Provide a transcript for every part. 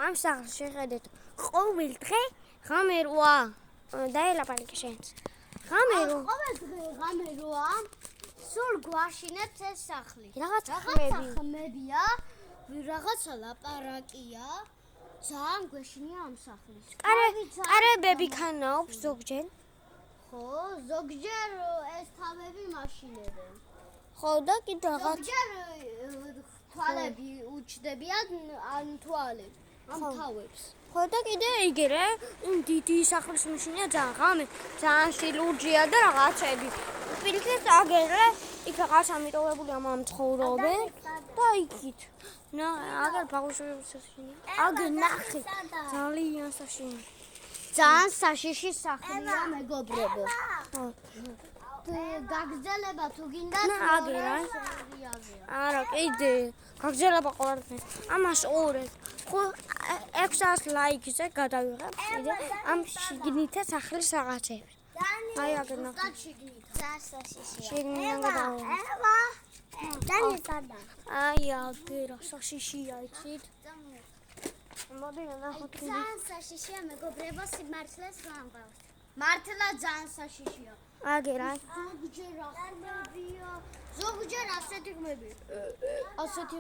ამ სახლს შეხედეთ ყოველ დღე ღამე 8 დაელაპარაკე შენს ღამე 8 ყოველ დღე ღამე 8 სულ გვაშინებს ეს სახლი რაღაც ხმებია რაღაცა ლაპარაკია ძალიან გვეშინია ამ სახლის კარებები ქანაობს ზოგჯერ ხო ზოგჯერ ეს თავები მაშინებენ ხო და კიდე რაღაც ზოგჯერ თვალები უჩდებიან ან თვალები ამ თავებს ხო და კიდე იგი რა დიდი სახლის მაშინია ძალიან ღამე ძალიან შილურჯია და რაღაცები პირიქით აგერე იქ რაღაცა მიტოვებული ამ ცხოვრობენ და იქით აგერ ბავშვებს აგერ ნახე ძალიან საშიში ძალიან საშიში სახლია მეგობრებო გაგზელება თუ გინდათ აგერ არა კიდე გაგზელება ყოველთვის ამას ორე ხო 600 ლაიქზე გადავიღებ კიდე ამ შიგნითა სახლის რაღაცებს აი აგერ ნახე შიგნიდან გადავიღებ დანისადა აი აგერ საშიშია იცით მოდი ნახოთ ძალიან საშიშია მეგობრებო სიმართლეს ვამბავ მართლა ძალიან საშიშია აგერ აი ზოგჯერ ასეთი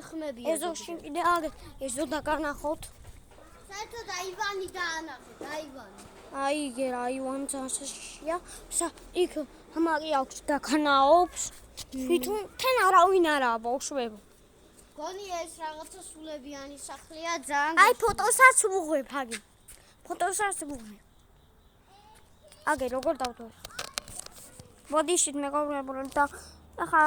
ხმებია ეზოში კიდე აგერ ეზო დაგანახოთ საერთოდ აივანი დაანახეთ აივანი აი ეგ აივანი ძალიან საშიშია იქ ამაკი აქვს და ქანაობს თვითონ თან არავინ არაა ბავშვებო გონი ეს რაღაცა სულებიანი სახლია ძალიან აი ფოტოსაც ვუღებ აგი ფოტოსაც ვუღებ აგე როგორ დავთვალე მოდიშით მეგობრებო და ახლა